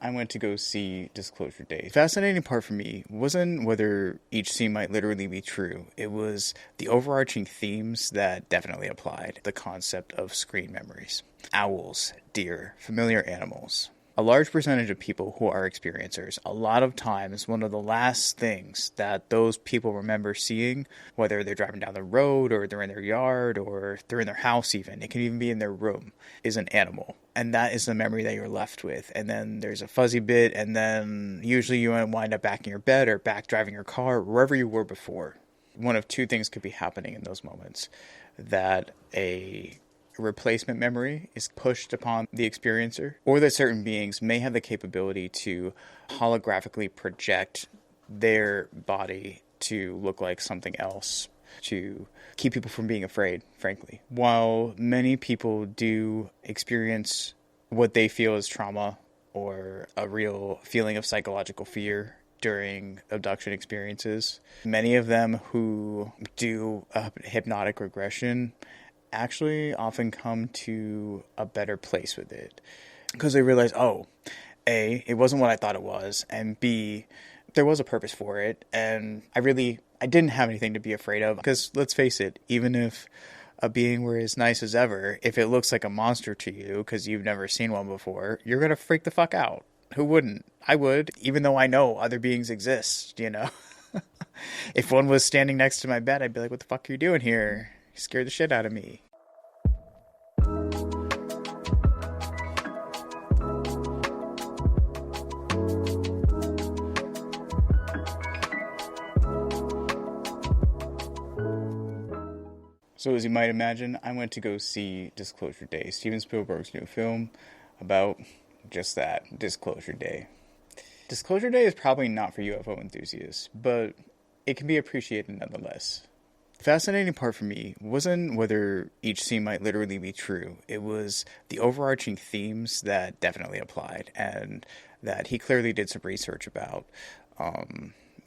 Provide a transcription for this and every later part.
I went to go see Disclosure Day. The fascinating part for me wasn't whether each scene might literally be true. It was the overarching themes that definitely applied. The concept of screen memories. Owls, deer, familiar animals. A large percentage of people who are experiencers, a lot of times one of the last things that those people remember seeing, whether they're driving down the road or they're in their yard or they're in their house even, it can even be in their room, is an animal. And that is the memory that you're left with. And then there's a fuzzy bit, and then usually you wind up back in your bed or back driving your car, wherever you were before. One of two things could be happening in those moments. That a replacement memory is pushed upon the experiencer, or that certain beings may have the capability to holographically project their body to look like something else, to keep people from being afraid, frankly. While many people do experience what they feel is trauma or a real feeling of psychological fear during abduction experiences, many of them who do a hypnotic regression actually often come to a better place with it, because they realize, oh, A, it wasn't what I thought it was, and B, there was a purpose for it, and I didn't have anything to be afraid of. Because let's face it, even if a being were as nice as ever, if it looks like a monster to you because you've never seen one before, you're gonna freak the fuck out. Who wouldn't? I would, even though I know other beings exist, you know. If one was standing next to my bed, I'd be like, what the fuck are you doing here? You scared the shit out of me. So as you might imagine, I went to go see Disclosure Day, Steven Spielberg's new film about just that, Disclosure Day. Disclosure Day is probably not for UFO enthusiasts, but it can be appreciated nonetheless. The fascinating part for me wasn't whether each scene might literally be true. It was the overarching themes that definitely applied, and that he clearly did some research about.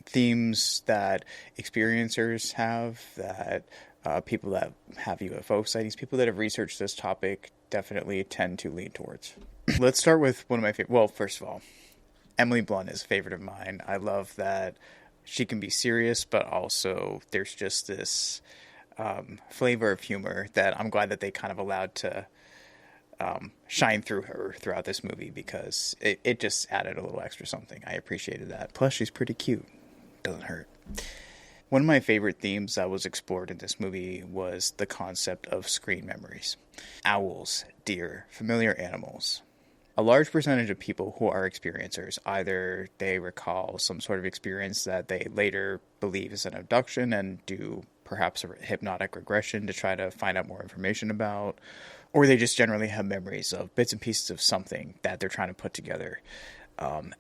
Themes that experiencers have, that people that have UFO sightings, people that have researched this topic definitely tend to lean towards. Let's start with one of my favorite. Well, first of all, Emily Blunt is a favorite of mine. I love that she can be serious, but also there's just this flavor of humor that I'm glad that they kind of allowed to shine through her throughout this movie, because it just added a little extra something. I appreciated that. Plus, she's pretty cute. Doesn't hurt. One of my favorite themes that was explored in this movie was the concept of screen memories. Owls, deer, familiar animals. A large percentage of people who are experiencers, either they recall some sort of experience that they later believe is an abduction and do perhaps a hypnotic regression to try to find out more information about, or they just generally have memories of bits and pieces of something that they're trying to put together.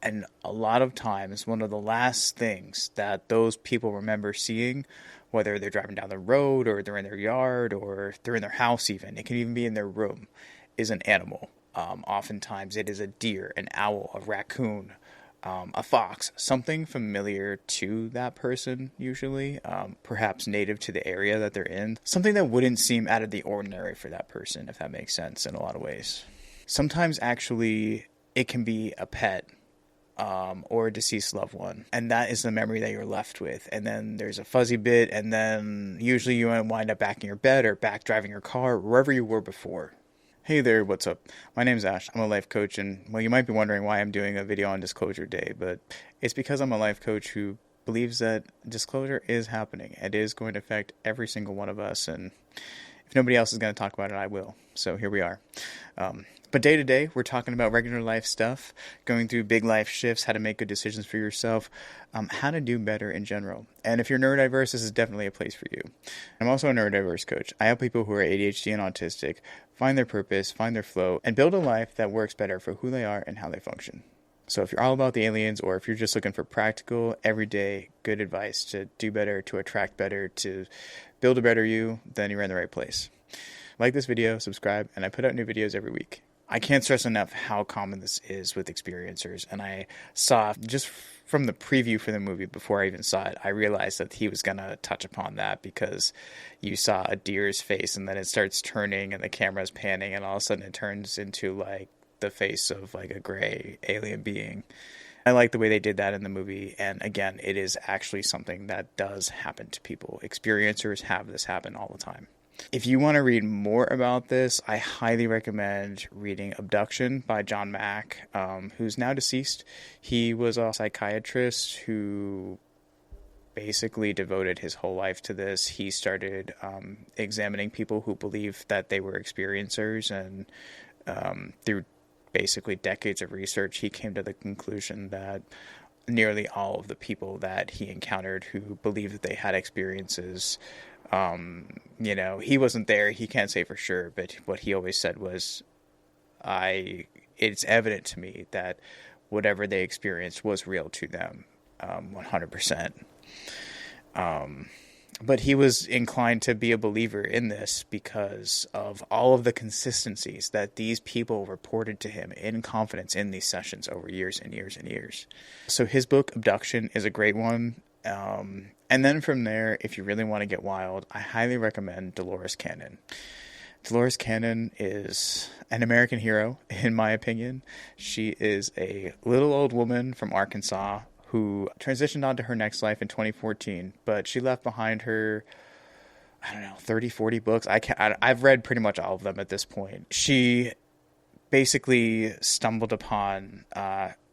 And a lot of times, one of the last things that those people remember seeing, whether they're driving down the road or they're in their yard or they're in their house even, it can even be in their room, is an animal. Oftentimes it is a deer, an owl, a raccoon, a fox, something familiar to that person usually, perhaps native to the area that they're in, something that wouldn't seem out of the ordinary for that person, if that makes sense in a lot of ways. Sometimes actually it can be a pet, or a deceased loved one, and that is the memory that you're left with. And then there's a fuzzy bit, and then usually you wind up back in your bed or back driving your car, wherever you were before. Hey there, what's up? My name's Ash. I'm a life coach, and well, you might be wondering why I'm doing a video on Disclosure Day, but it's because I'm a life coach who believes that disclosure is happening. It is going to affect every single one of us, and if nobody else is going to talk about it, I will. So here we are. But day to day, we're talking about regular life stuff, going through big life shifts, how to make good decisions for yourself, how to do better in general. And if you're neurodiverse, this is definitely a place for you. I'm also a neurodiverse coach. I help people who are ADHD and autistic find their purpose, find their flow, and build a life that works better for who they are and how they function. So if you're all about the aliens, or if you're just looking for practical, everyday, good advice to do better, to attract better, to build a better you, then you're in the right place. Like this video, subscribe, and I put out new videos every week. I can't stress enough how common this is with experiencers, and I saw, just from the preview for the movie before I even saw it, I realized that he was going to touch upon that, because you saw a deer's face and then it starts turning and the camera's panning and all of a sudden it turns into like the face of like a gray alien being. I like the way they did that in the movie. And again, it is actually something that does happen to people. Experiencers have this happen all the time. If you want to read more about this, I highly recommend reading Abduction by John Mack, who's now deceased. He was a psychiatrist who basically devoted his whole life to this. He started examining people who believed that they were experiencers, and through basically decades of research, he came to the conclusion that nearly all of the people that he encountered who believed that they had experiences, he wasn't there, he can't say for sure, but what he always said was, it's evident to me that whatever they experienced was real to them, 100%. But he was inclined to be a believer in this because of all of the consistencies that these people reported to him in confidence in these sessions over years and years and years. So his book, Abduction, is a great one. And then from there, if you really want to get wild, I highly recommend Dolores Cannon. Dolores Cannon is an American hero, in my opinion. She is a little old woman from Arkansas who transitioned on to her next life in 2014, but she left behind her, 30, 40 books. I've read pretty much all of them at this point. She basically stumbled upon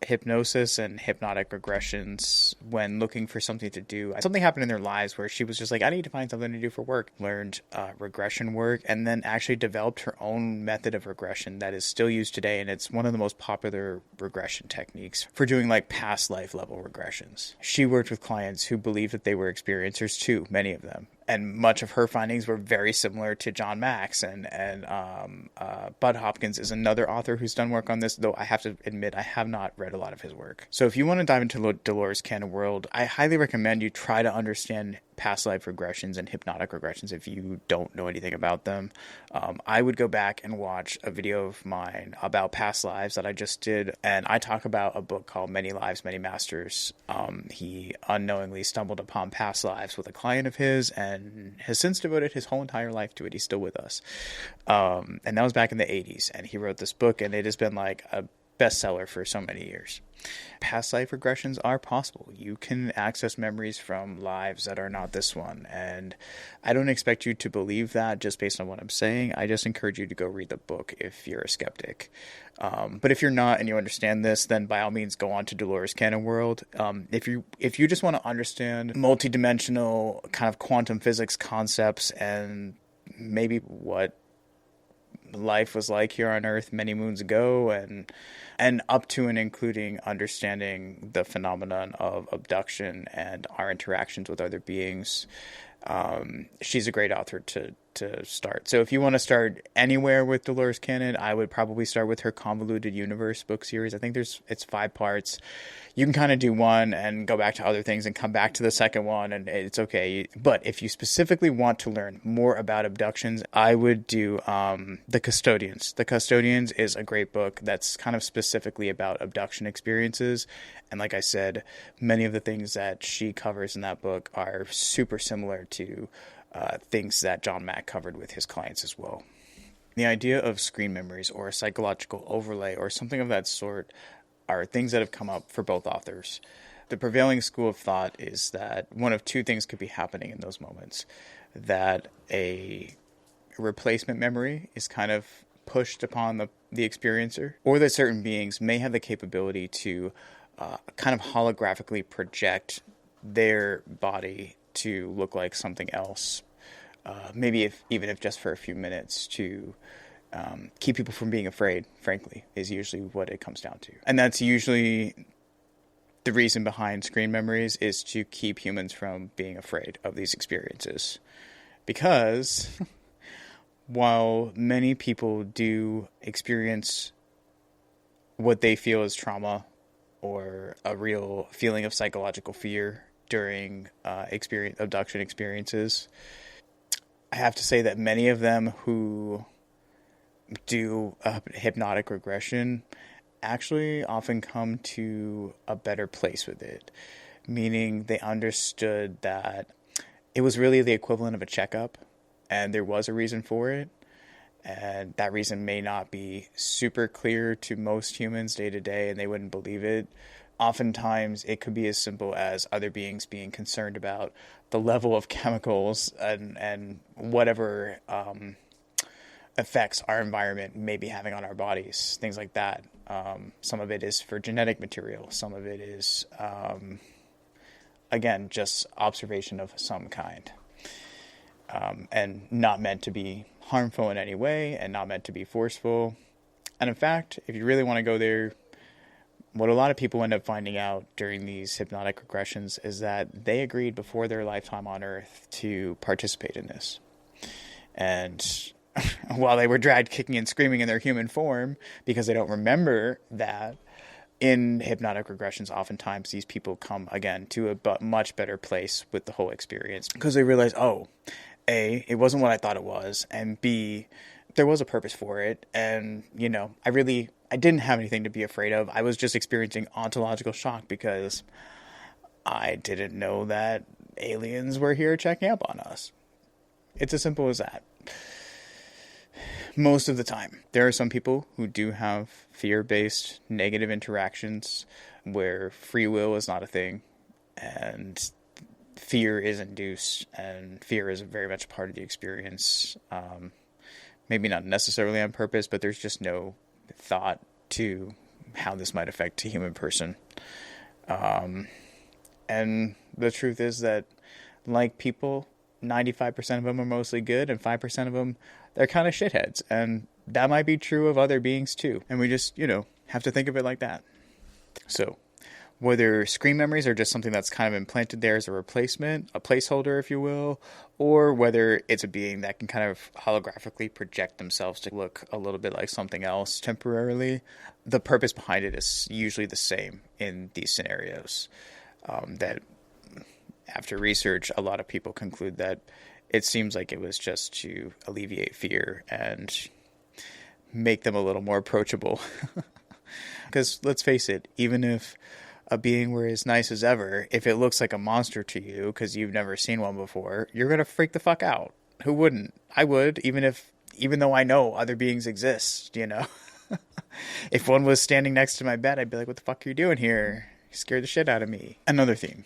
hypnosis and hypnotic regressions when looking for something to do. Something happened in their lives where she was just like, I need to find something to do for work. Learned regression work, and then actually developed her own method of regression that is still used today, and it's one of the most popular regression techniques for doing like past life level regressions. She worked with clients who believed that they were experiencers too, many of them. And much of her findings were very similar to John Mack's, and Bud Hopkins is another author who's done work on this, though I have to admit I have not read a lot of his work. So if you want to dive into Dolores Cannon world, I highly recommend you try to understand past life regressions and hypnotic regressions if you don't know anything about them. I would go back and watch a video of mine about past lives that I just did, and I talk about a book called Many Lives, Many Masters. He unknowingly stumbled upon past lives with a client of his and has since devoted his whole entire life to it. He's still with us. And that was back in the 80s, and he wrote this book, and it has been like a bestseller for so many years. Past life regressions are possible. You can access memories from lives that are not this one, and I don't expect you to believe that just based on what I'm saying. I just encourage you to go read the book if you're a skeptic. But if you're not and you understand this, then by all means go on to Dolores Cannon world. If you just want to understand multidimensional kind of quantum physics concepts and maybe what life was like here on Earth many moons ago, and up to and including understanding the phenomenon of abduction and our interactions with other beings, she's a great author to start. So if you want to start anywhere with Dolores Cannon, I would probably start with her Convoluted Universe book series. I think it's 5 parts. You can kind of do one and go back to other things and come back to the second one, and it's okay. But if you specifically want to learn more about abductions, I would do The Custodians. The Custodians is a great book that's kind of specifically about abduction experiences. And like I said, many of the things that she covers in that book are super similar to things that John Mack covered with his clients as well. The idea of screen memories or a psychological overlay or something of that sort are things that have come up for both authors. The prevailing school of thought is that one of two things could be happening in those moments. That a replacement memory is kind of pushed upon the experiencer, or that certain beings may have the capability to kind of holographically project their body to look like something else. Maybe even if just for a few minutes, to keep people from being afraid, frankly, is usually what it comes down to. And that's usually the reason behind screen memories, is to keep humans from being afraid of these experiences. Because while many people do experience what they feel is trauma or a real feeling of psychological fear during abduction experiences, I have to say that many of them who do a hypnotic regression actually often come to a better place with it, meaning they understood that it was really the equivalent of a checkup and there was a reason for it, And that reason may not be super clear to most humans day to day, and they wouldn't believe it. Oftentimes, it could be as simple as other beings being concerned about the level of chemicals and whatever effects our environment may be having on our bodies, things like that. Some of it is for genetic material. Some of it is, again, just observation of some kind. And not meant to be harmful in any way and not meant to be forceful. And in fact, if you really want to go there, what a lot of people end up finding out during these hypnotic regressions is that they agreed before their lifetime on Earth to participate in this. And while they were dragged kicking and screaming in their human form because they don't remember that, in hypnotic regressions, oftentimes these people come again to a much better place with the whole experience because they realize, oh, A, it wasn't what I thought it was, and B, there was a purpose for it, and, I didn't have anything to be afraid of. I was just experiencing ontological shock because I didn't know that aliens were here checking up on us. It's as simple as that. Most of the time. There are some people who do have fear-based negative interactions where free will is not a thing, and fear is induced, and fear is very much part of the experience. Maybe not necessarily on purpose, but there's just no thought to how this might affect a human person. And the truth is that, like people, 95% of them are mostly good, and 5% of them, they're kind of shitheads. And that might be true of other beings too. And we just, have to think of it like that. So, whether screen memories are just something that's kind of implanted there as a replacement, a placeholder, if you will, or whether it's a being that can kind of holographically project themselves to look a little bit like something else temporarily, the purpose behind it is usually the same in these scenarios. That after research, a lot of people conclude that it seems like it was just to alleviate fear and make them a little more approachable. Because let's face it, even if a being were as nice as ever, if it looks like a monster to you because you've never seen one before, you're going to freak the fuck out. Who wouldn't? I would, even though I know other beings exist, If one was standing next to my bed, I'd be like, what the fuck are you doing here? You scared the shit out of me. Another theme.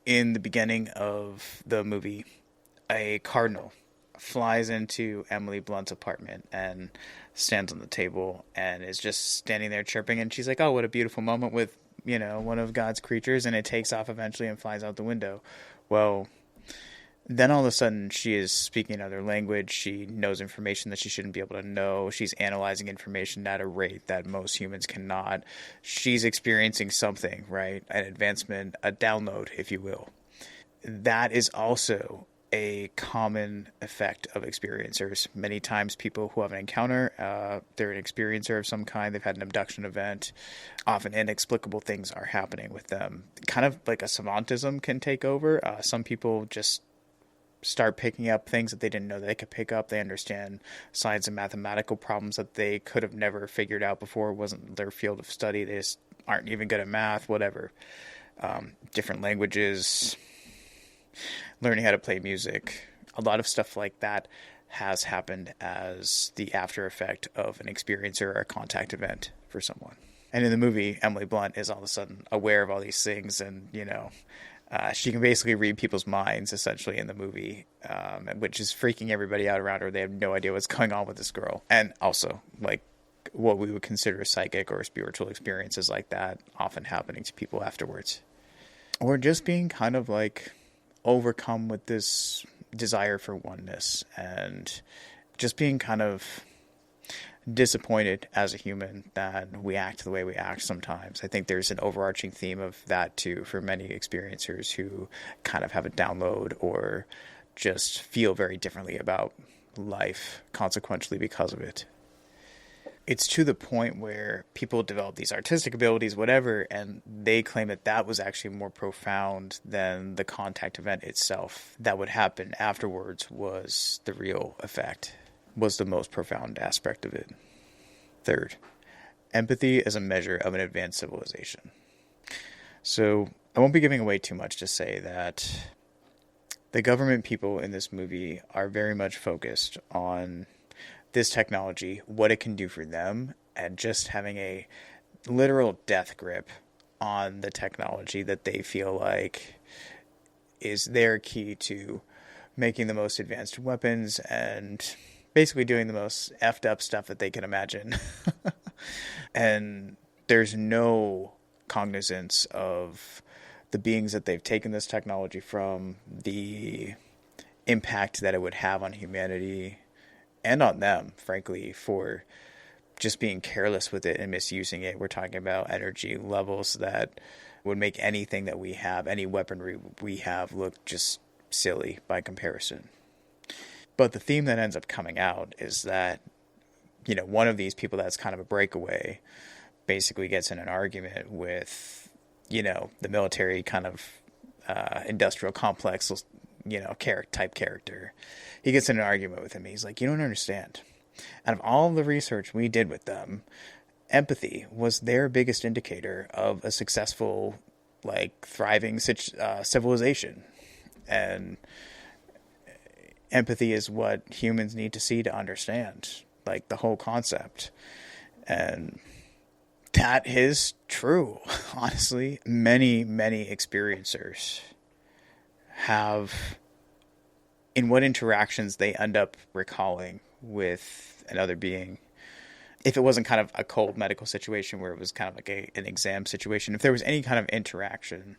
In the beginning of the movie, a cardinal flies into Emily Blunt's apartment and stands on the table and is just standing there chirping, and she's like, oh, what a beautiful moment with, one of God's creatures, and it takes off eventually and flies out the window. Well, then all of a sudden she is speaking another language. She knows information that she shouldn't be able to know. She's analyzing information at a rate that most humans cannot. She's experiencing something, right? An advancement, a download, if you will. That is also a common effect of experiencers. Many times people who have an encounter, they're an experiencer of some kind. They've had an abduction event. Often inexplicable things are happening with them. Kind of like a savantism can take over. Some people just start picking up things that they didn't know they could pick up. They understand science and mathematical problems that they could have never figured out before. It wasn't their field of study. They just aren't even good at math, whatever. Different languages, learning how to play music. A lot of stuff like that has happened as the after effect of an experience or a contact event for someone. And in the movie, Emily Blunt is all of a sudden aware of all these things, and, she can basically read people's minds, essentially, in the movie, which is freaking everybody out around her. They have no idea what's going on with this girl. And also, like, what we would consider psychic or spiritual experiences like that often happening to people afterwards. Or just being kind of, like, overcome with this desire for oneness and just being kind of disappointed as a human that we act the way we act sometimes. I think there's an overarching theme of that too for many experiencers who kind of have a download or just feel very differently about life consequentially because of it. It's to the point where people develop these artistic abilities, whatever, and they claim that that was actually more profound than the contact event itself. That would happen afterwards was the real effect, was the most profound aspect of it. Third, empathy is a measure of an advanced civilization. So I won't be giving away too much to say that The government people in this movie are very much focused on this technology, what it can do for them, and just having a literal death grip on the technology that they feel like is their key to making the most advanced weapons and basically doing the most effed up stuff that they can imagine. And there's no cognizance of the beings that they've taken this technology from, the impact that it would have on humanity and on them, frankly, for just being careless with it and misusing it. We're talking about energy levels that would make anything that we have, any weaponry we have, look just silly by comparison. But the theme that ends up coming out is that, you know, one of these people that's kind of a breakaway basically gets in an argument with, you know, the military kind of industrial complex, you know, type character. He gets in an argument with him. He's like, you don't understand. Out of all the research we did with them, empathy was their biggest indicator of a successful, like, thriving civilization. And empathy is what humans need to see to understand, like, the whole concept. And that is true, honestly. Many, many experiencers have, in what interactions they end up recalling with another being, if it wasn't kind of a cold medical situation where it was kind of like an exam situation, if there was any kind of interaction,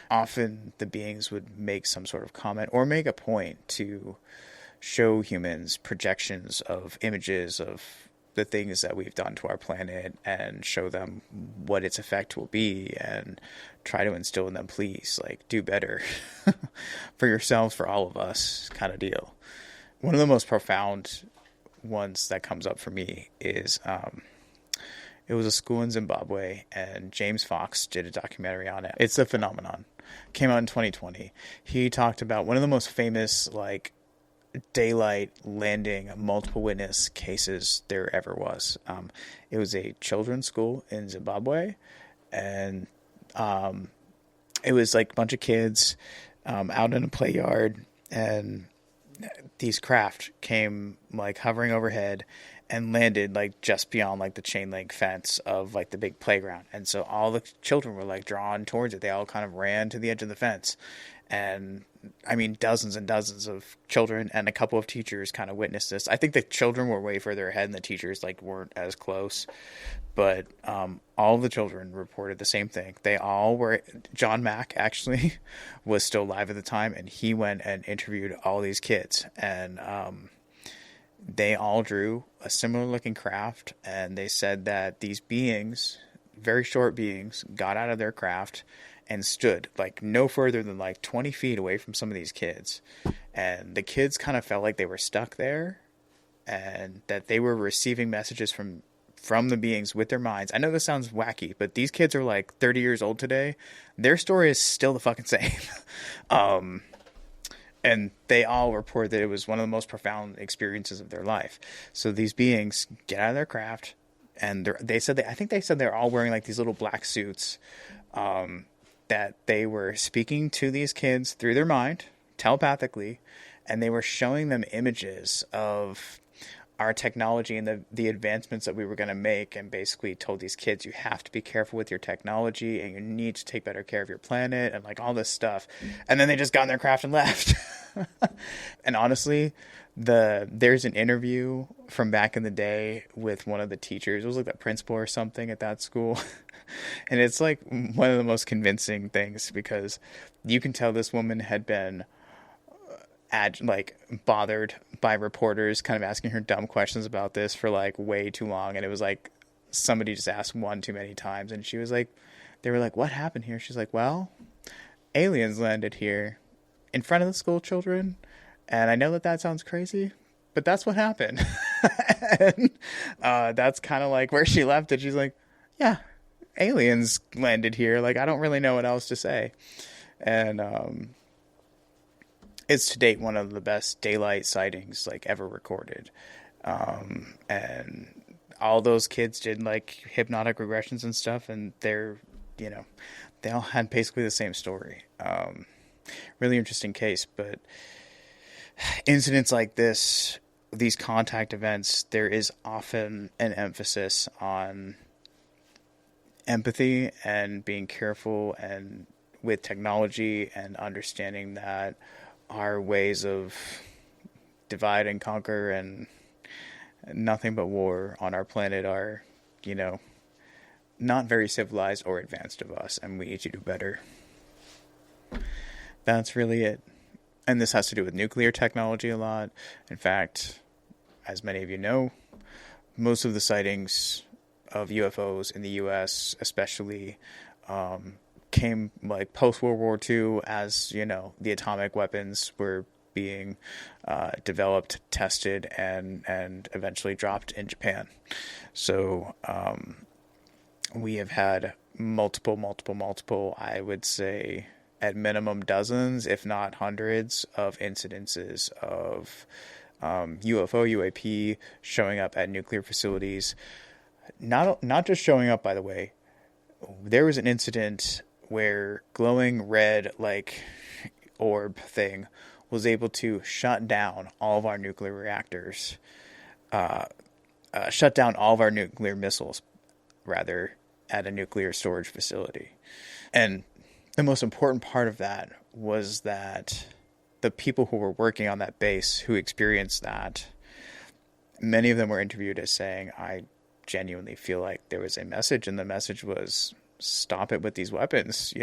often the beings would make some sort of comment or make a point to show humans projections of images of the things that we've done to our planet and show them what its effect will be and try to instill in them, please, like, do better for yourselves, for all of us, kind of deal. One of the most profound ones that comes up for me is it was a school in Zimbabwe, and James Fox did a documentary on it. It's a phenomenon. Came out in 2020. He talked about one of the most famous, like, daylight landing multiple witness cases there ever was. It was a children's school in Zimbabwe, and it was like a bunch of kids out in a play yard, and these craft came, like, hovering overhead and landed, like, just beyond, like, the chain link fence of, like, the big playground. And so all the children were, like, drawn towards it. They all kind of ran to the edge of the fence. And I mean, dozens and dozens of children and a couple of teachers kind of witnessed this. I think the children were way further ahead and the teachers, like, weren't as close. But all of the children reported the same thing. They all were. John Mack, actually, was still alive at the time, and he went and interviewed all these kids. And they all drew a similar looking craft, and they said that these beings, very short beings, got out of their craft and stood, like, no further than, like, 20 feet away from some of these kids. And the kids kind of felt like they were stuck there and that they were receiving messages from the beings with their minds. I know this sounds wacky, but these kids are, like, 30 years old today. Their story is still the fucking same. And they all report that it was one of the most profound experiences of their life. So these beings get out of their craft, and I think they said they're all wearing, like, these little black suits, that they were speaking to these kids through their mind, telepathically, and they were showing them images of our technology and the advancements that we were going to make, and basically told these kids, you have to be careful with your technology and you need to take better care of your planet and, like, all this stuff. And then they just got in their craft and left. And honestly, there's an interview from back in the day with one of the teachers. It was like the principal or something at that school. And it's, like, one of the most convincing things, because you can tell this woman had been bothered by reporters kind of asking her dumb questions about this for, like, way too long. And it was like somebody just asked one too many times, and she was like, they were like, what happened here? She's like, well, aliens landed here in front of the school children, and I know that sounds crazy, but that's what happened. And that's kind of like where she left it. She's like, yeah, aliens landed here. Like, I don't really know what else to say. And it's to date one of the best daylight sightings, like, ever recorded. And all those kids did, like, hypnotic regressions and stuff, and they all had basically the same story. really interesting case. But incidents like this, these contact events, there is often an emphasis on empathy and being careful and with technology and understanding that our ways of divide and conquer and nothing but war on our planet are, not very civilized or advanced of us, and we need to do better. That's really it. And this has to do with nuclear technology a lot. In fact, as many of you know, most of the sightings of UFOs in the U.S. especially came like post-World War II as, the atomic weapons were being developed, tested, and eventually dropped in Japan. So we have had multiple, I would say at minimum dozens, if not hundreds, of incidences of UFO, UAP showing up at nuclear facilities. Not just showing up, by the way. There was an incident where glowing red, orb thing was able to shut down all of our nuclear reactors, shut down all of our nuclear missiles, rather, at a nuclear storage facility. And the most important part of that was that the people who were working on that base who experienced that, many of them were interviewed as saying, I genuinely feel like there was a message, and the message was, stop it with these weapons,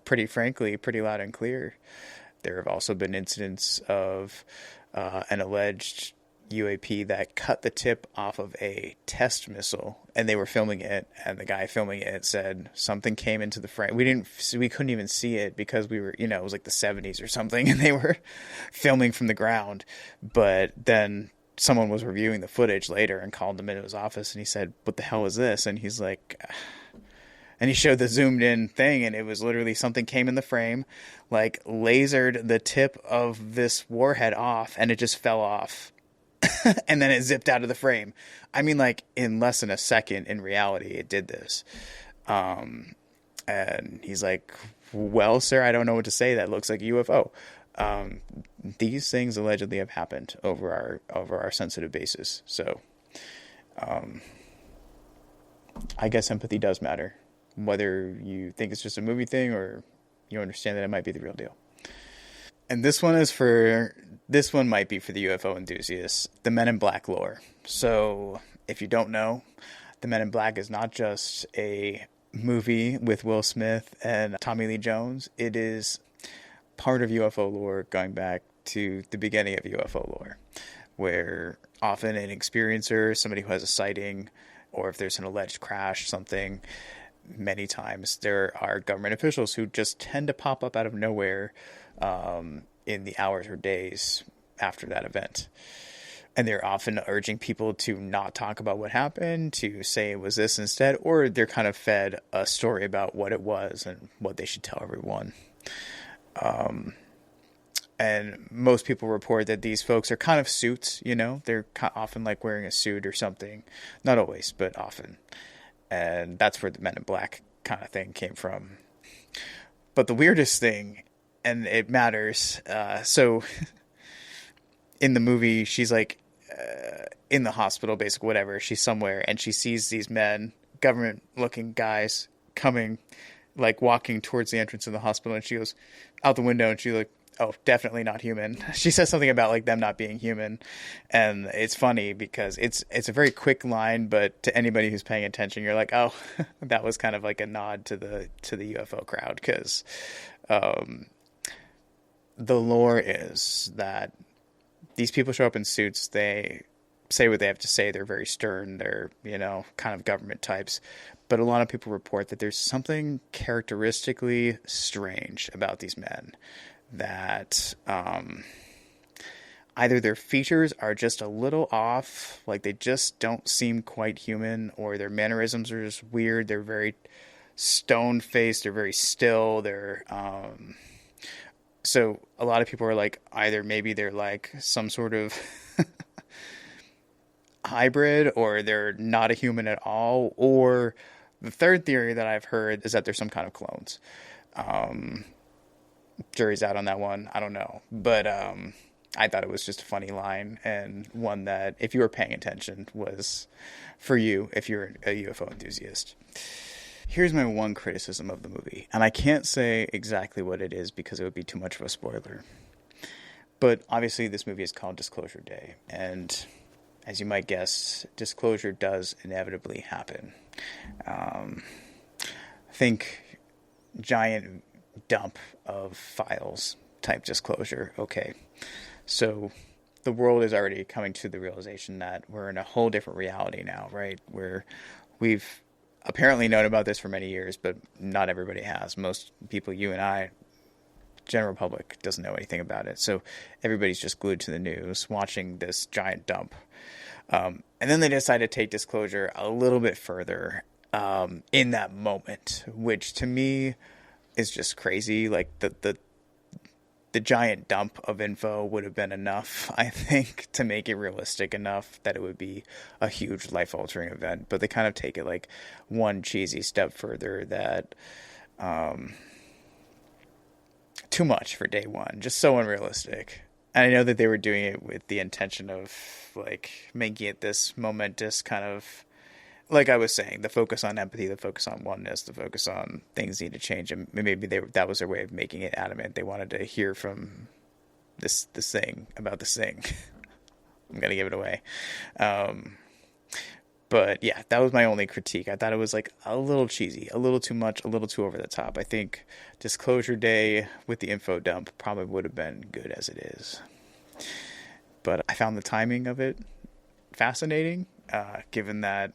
pretty frankly, pretty loud and clear. There have also been incidents of an alleged UAP that cut the tip off of a test missile, and they were filming it, and the guy filming it said something came into the frame. We couldn't even see it because we were, it was like the 70s or something, and they were filming from the ground. But then someone was reviewing the footage later and called him into his office, and he said, what the hell is this? And he's like, and he showed the zoomed in thing, and it was literally something came in the frame, lasered the tip of this warhead off, and it just fell off. And then it zipped out of the frame. I mean, in less than a second, in reality, it did this. And he's like, well, sir, I don't know what to say. That looks like a UFO. These things allegedly have happened over our sensitive bases. So, I guess empathy does matter, whether you think it's just a movie thing or you understand that it might be the real deal. And this one might be for the UFO enthusiasts, the Men in Black lore. So, if you don't know, the Men in Black is not just a movie with Will Smith and Tommy Lee Jones. It is part of UFO lore going back to the beginning of UFO lore, where often an experiencer, somebody who has a sighting, or if there's an alleged crash, something, many times there are government officials who just tend to pop up out of nowhere in the hours or days after that event. And they're often urging people to not talk about what happened, to say it was this instead, or they're kind of fed a story about what it was and what they should tell everyone. And most people report that these folks are kind of suits, they're often wearing a suit or something. Not always, but often. And that's where the Men in Black kind of thing came from. But the weirdest thing, and it matters, so in the movie, she's in the hospital, basically, whatever, she's somewhere, and she sees these men, government-looking guys, coming, walking towards the entrance of the hospital, and she goes out the window, and she's like, oh, definitely not human. She says something about them not being human, and it's funny because it's a very quick line, but to anybody who's paying attention, you're like, oh, that was kind of a nod to the UFO crowd, because the lore is that these people show up in suits, they say what they have to say, they're very stern, they're, kind of government types, but a lot of people report that there's something characteristically strange about these men, that either their features are just a little off, they just don't seem quite human, or their mannerisms are just weird, they're very stone-faced, they're very still, they're so a lot of people are either maybe they're some sort of hybrid, or they're not a human at all, or the third theory that I've heard is that they're some kind of clones. Jury's out on that one. I don't know. But I thought it was just a funny line, and one that, if you were paying attention, was for you if you're a UFO enthusiast. Here's my one criticism of the movie, and I can't say exactly what it is because it would be too much of a spoiler. But obviously this movie is called Disclosure Day, and as you might guess, disclosure does inevitably happen. Think giant dump of files type disclosure. Okay, so the world is already coming to the realization that we're in a whole different reality now, right? Where we've apparently known about this for many years, but not everybody has. Most people, you and I, general public, doesn't know anything about it. So everybody's just glued to the news, watching this giant dump. And then they decide to take disclosure a little bit further in that moment, which to me is just crazy. Like the giant dump of info would have been enough, I think, to make it realistic enough that it would be a huge life-altering event. But they kind of take it like one cheesy step further that too much for day one, just so unrealistic. And I know that they were doing it with the intention of like making it this momentous kind of, like I was saying, the focus on empathy, the focus on oneness, the focus on things need to change, and maybe that was their way of making it adamant. They wanted to hear from this thing about this thing. I'm gonna give it away. But yeah, that was my only critique. I thought it was like a little cheesy, a little too much, a little too over the top. I think Disclosure Day with the info dump probably would have been good as it is. But I found the timing of it fascinating, given that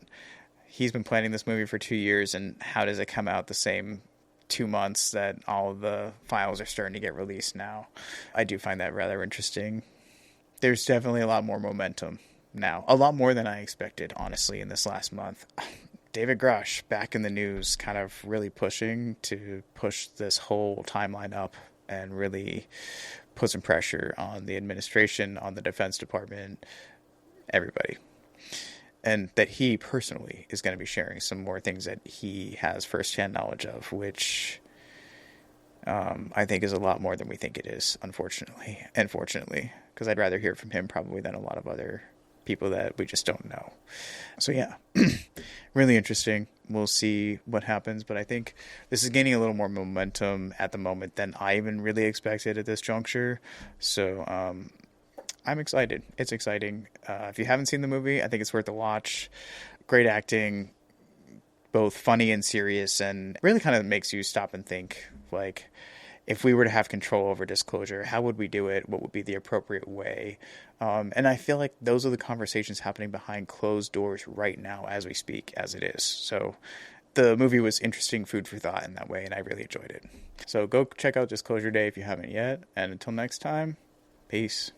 he's been planning this movie for 2 years, and how does it come out the same 2 months that all of the files are starting to get released now? I do find that rather interesting. There's definitely a lot more momentum now, a lot more than I expected, honestly, in this last month. David Grush back in the news, kind of really pushing to push this whole timeline up and really put some pressure on the administration, on the Defense Department, everybody. And that he personally is going to be sharing some more things that he has firsthand knowledge of, which I think is a lot more than we think it is, unfortunately and fortunately, because I'd rather hear from him probably than a lot of other people that we just don't know. So yeah, really interesting. We'll see what happens, but I think this is gaining a little more momentum at the moment than I even really expected at this juncture. So I'm excited. It's exciting. If you haven't seen the movie, I think it's worth a watch. Great acting, both funny and serious, and really kind of makes you stop and think, like, if we were to have control over disclosure, how would we do it? What would be the appropriate way? And I feel like those are the conversations happening behind closed doors right now as we speak, as it is. So the movie was interesting food for thought in that way, and I really enjoyed it. So go check out Disclosure Day if you haven't yet. And until next time, peace.